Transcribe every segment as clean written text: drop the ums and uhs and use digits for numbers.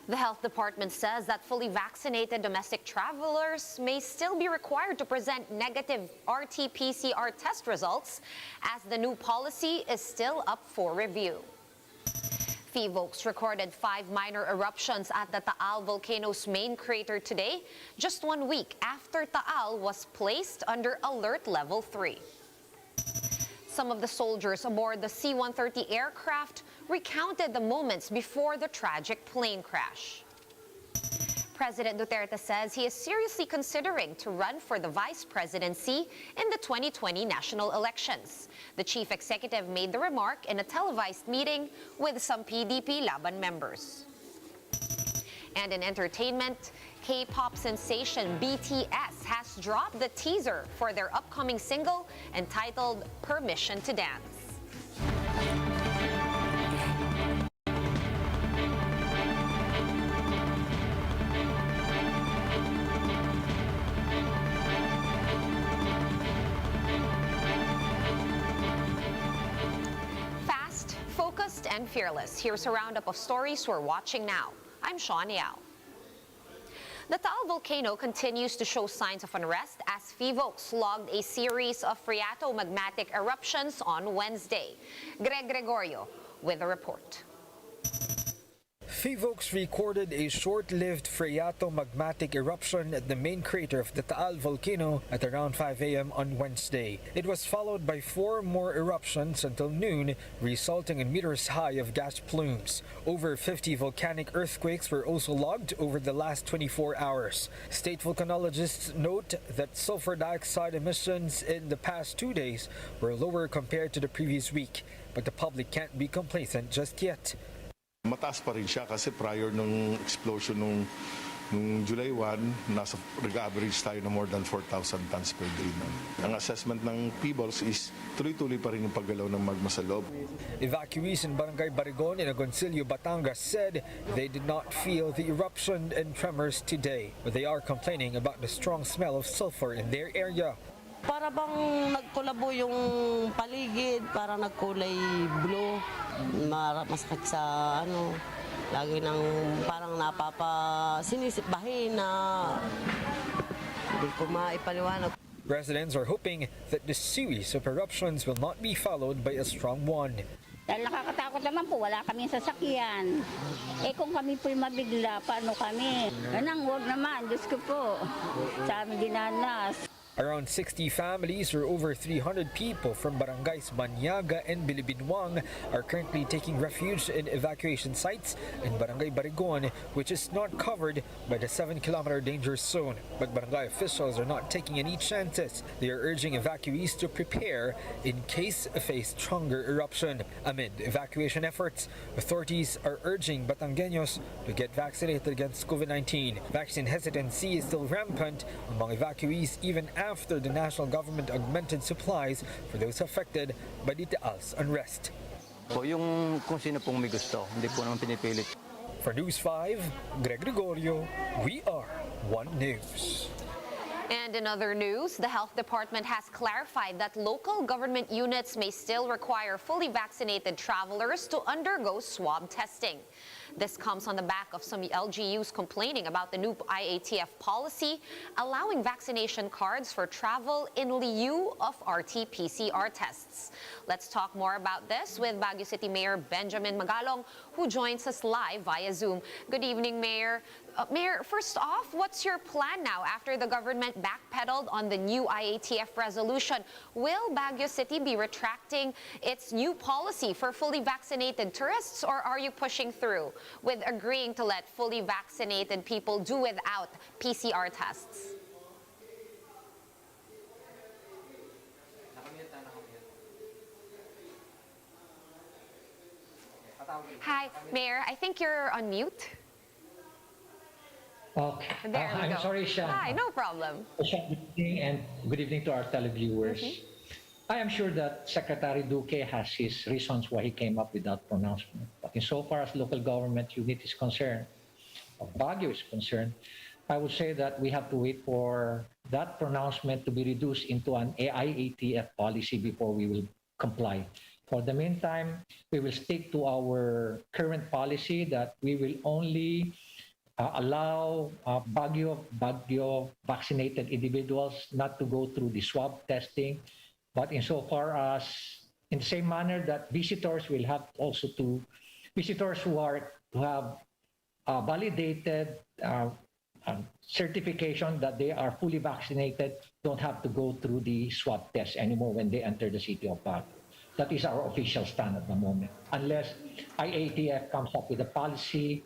The health department says that fully vaccinated domestic travelers may still be required to present negative RT-PCR test results, as the new policy is still up for review. Phivolcs recorded 5 minor eruptions at the Taal volcano's main crater today, just 1 week after Taal was placed under Alert Level 3. Some of the soldiers aboard the C-130 aircraft recounted the moments before the tragic plane crash. President Duterte says he is seriously considering to run for the vice presidency in the 2020 national elections. The chief executive made the remark in a televised meeting with some PDP Laban members. And in entertainment, K-pop sensation BTS has dropped the teaser for their upcoming single entitled Permission to Dance. Fast, focused, and fearless. Here's a roundup of stories we're watching now. I'm Sean Yao. The Taal volcano continues to show signs of unrest as Phivolcs logged a series of phreatomagmatic eruptions on Wednesday. Greg Gregorio with a report. Phivolcs recorded a short-lived phreatomagmatic eruption at the main crater of the Taal volcano at around 5 a.m. on Wednesday. It was followed by 4 more eruptions until noon, resulting in meters high of gas plumes. Over 50 volcanic earthquakes were also logged over the last 24 hours. State volcanologists note that sulfur dioxide emissions in the past 2 days were lower compared to the previous week, but the public can't be complacent just yet. Mataas pa rin siya kasi prior nung explosion nung July 1, nag-average tayo na more than 4,000 tons per day. Ang assessment ng Phivolcs is tuloy-tuloy pa rin yung paggalaw ng magma sa loob. Evacuees in Barangay Barigon in Agoncillo, Batangas said they did not feel the eruption and tremors today, but they are complaining about the strong smell of sulfur in their area. Para bang nagkulabo yung paligid, para nagkulay blue. Masakit sa lagi ng parang sinisipbahin na hindi ko maipaliwanag. Residents are hoping that the series of eruptions will not be followed by a strong one. Dahil nakakatakot naman po, wala kaming sasakyan. Kung kami po'y mabigla, paano kami? Ganang huwag naman, Diyos ko po, sa aming dinanas. Around 60 families or over 300 people from barangays Banyaga and Bilibinwang are currently taking refuge in evacuation sites in Barangay Barigon, which is not covered by the 7-kilometer danger zone. But barangay officials are not taking any chances. They are urging evacuees to prepare in case of a stronger eruption. Amid evacuation efforts, authorities are urging Batangueños to get vaccinated against COVID-19. Vaccine hesitancy is still rampant among evacuees even after the national government augmented supplies for those affected by the Taal's unrest. Yung kung sino pong may gusto, hindi po naman pinipilit. For News 5, Greg Gregorio, we are One News. And in other news, the health department has clarified that local government units may still require fully vaccinated travelers to undergo swab testing. This comes on the back of some LGUs complaining about the new IATF policy allowing vaccination cards for travel in lieu of RT-PCR tests. Let's talk more about this with Baguio City Mayor Benjamin Magalong, who joins us live via Zoom. Good evening, Mayor. Mayor, first off, what's your plan now after the government backpedaled on the new IATF resolution? Will Baguio City be retracting its new policy for fully vaccinated tourists, or are you pushing through with agreeing to let fully vaccinated people do without PCR tests? Hi, Mayor. I think you're on mute. Okay. There we I'm go. sorry, Sean. Hi, no problem. Good evening and good evening to our televiewers. I am sure that Secretary Duque has his reasons why he came up with that pronouncement. But insofar as local government unit is concerned, or Baguio is concerned, I would say that we have to wait for that pronouncement to be reduced into an IATF policy before we will comply. For the meantime, we will stick to our current policy that we will only allow Baguio vaccinated individuals not to go through the swab testing, but insofar as in the same manner that visitors will have also to visitors who have validated certification that they are fully vaccinated don't have to go through the swab test anymore when they enter the city of Baguio. That is our official stand at the moment, unless IATF comes up with a policy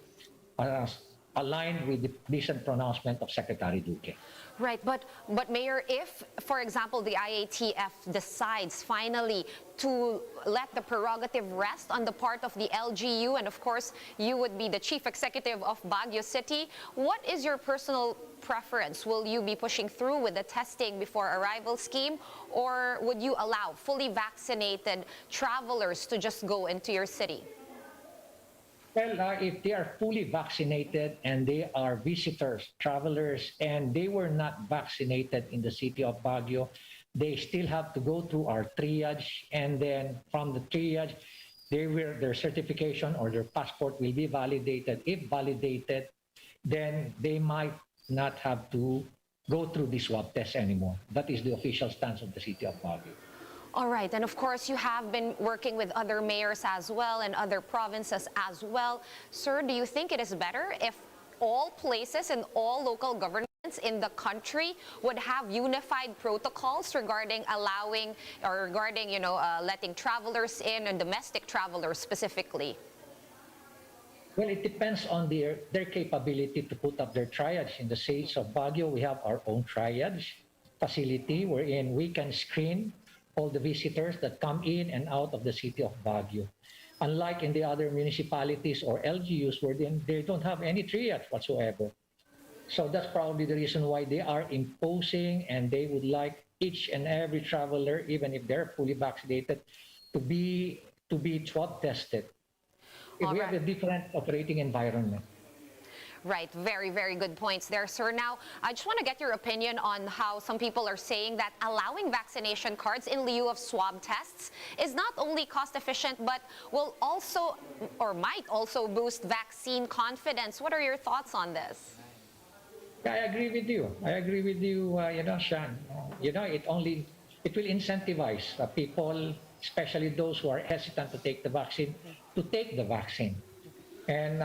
aligned with the recent pronouncement of Secretary Duque. Right, but Mayor, if, for example, the IATF decides finally to let the prerogative rest on the part of the LGU, and of course, you would be the chief executive of Baguio City, what is your personal preference? Will you be pushing through with the testing before arrival scheme, or would you allow fully vaccinated travelers to just go into your city? Well, if they are fully vaccinated and they are visitors, travelers, and they were not vaccinated in the city of Baguio, they still have to go through our triage, and then from the triage, their certification or their passport will be validated. If validated, then they might not have to go through the swab test anymore. That is the official stance of the city of Baguio. All right, and of course, you have been working with other mayors as well and other provinces as well. Sir, do you think it is better if all places and all local governments in the country would have unified protocols regarding allowing or regarding, letting travelers in and domestic travelers specifically? Well, it depends on their capability to put up their triage. In the case of Baguio, we have our own triage facility wherein we can screen all the visitors that come in and out of the city of Baguio. Unlike in the other municipalities or LGUs where they don't have any triage whatsoever. So that's probably the reason why they are imposing, and they would like each and every traveler, even if they're fully vaccinated, to be swab tested. We have a different operating environment. Right, very, very good points there, sir. Now, I just want to get your opinion on how some people are saying that allowing vaccination cards in lieu of swab tests is not only cost efficient, but will also, or might also boost vaccine confidence. What are your thoughts on this? I agree with you. Sean. It will incentivize people, especially those who are hesitant to take the vaccine, to take the vaccine. And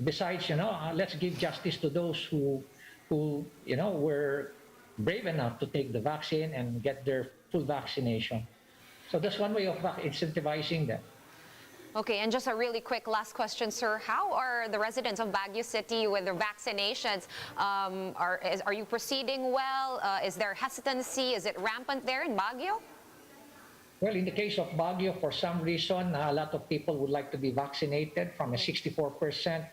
besides, let's give justice to those who were brave enough to take the vaccine and get their full vaccination. So that's one way of incentivizing them. Okay, and just a really quick last question, sir. How are the residents of Baguio City with their vaccinations? Are you proceeding well? Is there hesitancy? Is it rampant there in Baguio? Well, in the case of Baguio, for some reason, a lot of people would like to be vaccinated. From a 64%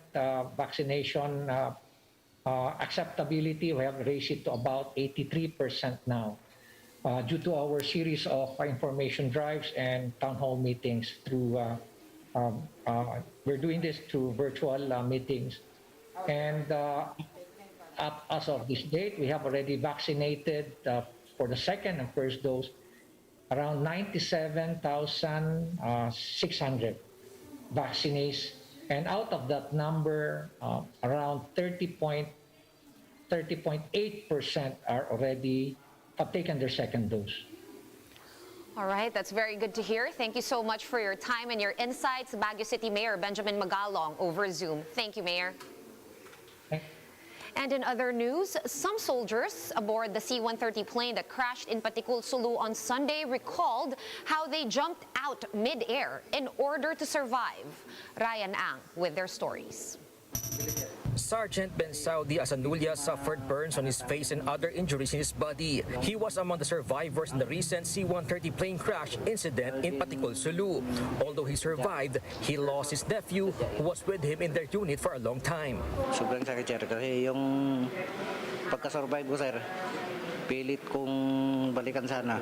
vaccination acceptability, we have raised it to about 83% now, due to our series of information drives and town hall meetings through, we're doing this through virtual meetings. And as of this date, we have already vaccinated for the second and first dose around 97,600 vaccinees, and out of that number, around 30.8% are already have taken their second dose. All right, that's very good to hear. Thank you so much for your time and your insights. Baguio City Mayor Benjamin Magalong over Zoom. Thank you, Mayor. And in other news, some soldiers aboard the C-130 plane that crashed in Paticul, Sulu on Sunday recalled how they jumped out mid-air in order to survive. Ryan Ang with their stories. Sergeant Ben Saudi Asanulia suffered burns on his face and other injuries in his body. He was among the survivors in the recent C-130 plane crash incident in Paticul, Sulu. Although he survived, he lost his nephew who was with him in their unit for a long time. Sobrang sakit, sir, kasi yung pagka-survive ko, sir, pilit kong balikan sana.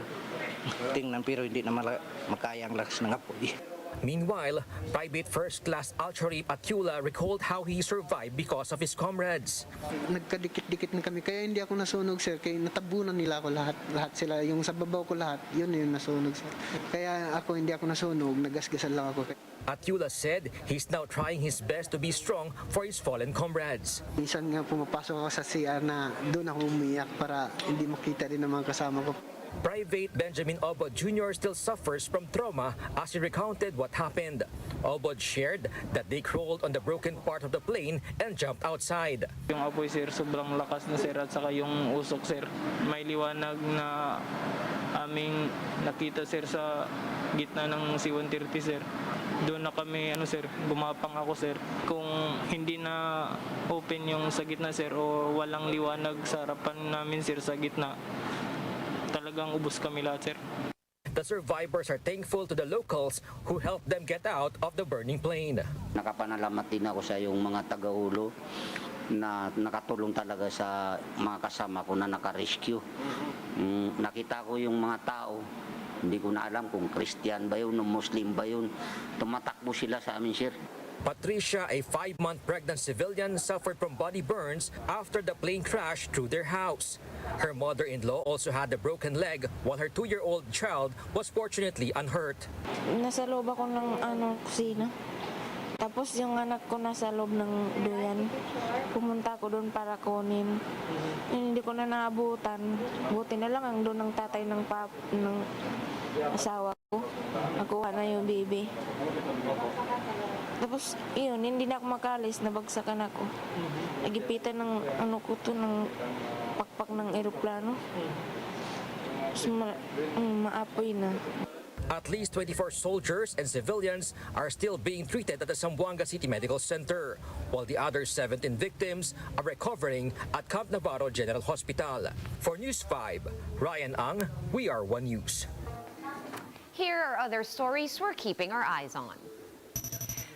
Tingnan pero hindi na makaya ang lakas ng apoy. Meanwhile, Private First Class Alchorip Atula recalled how he survived because of his comrades. Nagkadikit-dikit na kami, kaya hindi ako nasunog, sir. Kaya natabunan nila ako lahat sila. Yung sa babaw ko lahat, yun yung nasunog, sir. Kaya hindi ako nasunog, nagasgasan lang ako. Atiula said he's now trying his best to be strong for his fallen comrades. Minsan nga pumapasok ako sa CR na doon ako umiyak para hindi makita din ng mga kasama ko. Private Benjamin Obod Jr. still suffers from trauma as he recounted what happened. Obod shared that they crawled on the broken part of the plane and jumped outside. Yung apoy sir, sobrang lakas na sir, at saka yung usok sir, may liwanag na aming nakita sir sa gitna ng C-130 sir. Doon na kami sir, bumapang ako sir. Kung hindi na open yung sa gitna sir o walang liwanag sa harapan namin sir sa gitna, talagang ubos kami lahat sir. The survivors are thankful to the locals who helped them get out of the burning plane. Nakapanalamat din ako sa yung mga taga-ulo na nakatulong talaga sa mga kasama ko na naka-rescue. Nakita ko yung mga tao, hindi ko na alam kung Christian ba yun o Muslim ba yun. Tumatakbo sila sa amin sir. Patricia, a 5-month pregnant civilian, suffered from body burns after the plane crashed through their house. Her mother-in-law also had a broken leg while her 2-year-old child was fortunately unhurt. Nasa loob ako ng kusina. Tapos yung anak ko nasa loob ng duyan. Pumunta ako doon para kunin. Hindi ko na naabutan. Buti na lang ang doon ng tatay ng asawa ko. Nakuha na yung baby. Tapos yun, hindi na ako makalis, nabagsakan ako. Nagipitan ng ng pakpak ng eroplano. Tapos maapoy na. At least 24 soldiers and civilians are still being treated at the Zamboanga City Medical Center, while the other 17 victims are recovering at Camp Navarro General Hospital. For News 5, Ryan Ang, We Are One News. Here are other stories we're keeping our eyes on.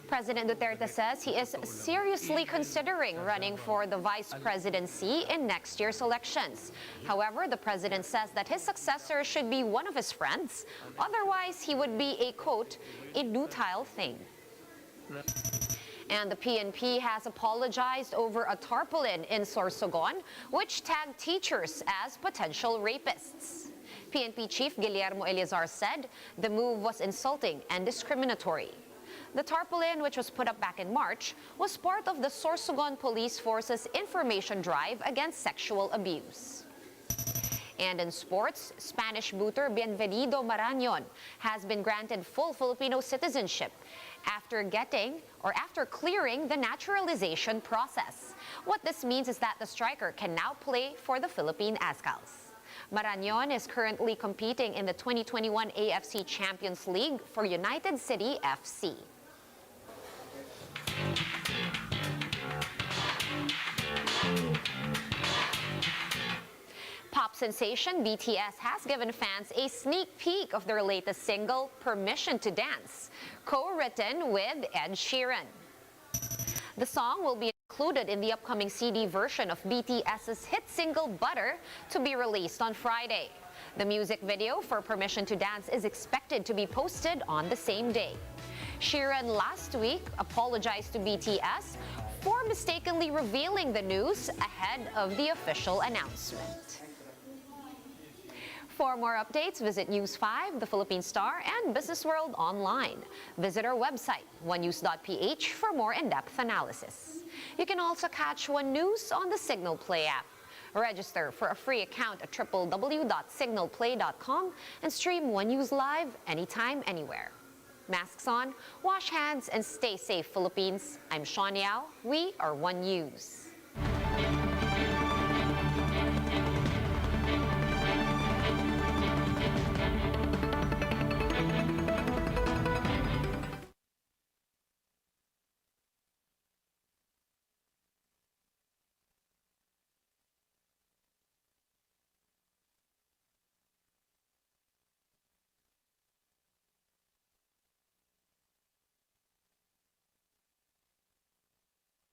President Duterte says he is seriously considering running for the vice presidency in next year's elections. However, the president says that his successor should be one of his friends. Otherwise, he would be a, quote, inutile thing. And the PNP has apologized over a tarpaulin in Sorsogon, which tagged teachers as potential rapists. PNP Chief Guillermo Eleazar said the move was insulting and discriminatory. The tarpaulin, which was put up back in March, was part of the Sorsogon Police Force's information drive against sexual abuse. And in sports, Spanish booter Bienvenido Marañon has been granted full Filipino citizenship after clearing the naturalization process. What this means is that the striker can now play for the Philippine Azkals. Marañon is currently competing in the 2021 AFC Champions League for United City FC. Pop sensation BTS has given fans a sneak peek of their latest single, Permission to Dance, co-written with Ed Sheeran. The song will be included in the upcoming CD version of BTS's hit single, Butter, to be released on Friday. The music video for Permission to Dance is expected to be posted on the same day. Sheeran last week apologized to BTS for mistakenly revealing the news ahead of the official announcement. For more updates, visit News 5, The Philippine Star, and Business World online. Visit our website, onenews.ph, for more in-depth analysis. You can also catch One News on the Signal Play app. Register for a free account at www.signalplay.com and stream One News live anytime, anywhere. Masks on, wash hands, and stay safe, Philippines. I'm Sean Yao. We are One News.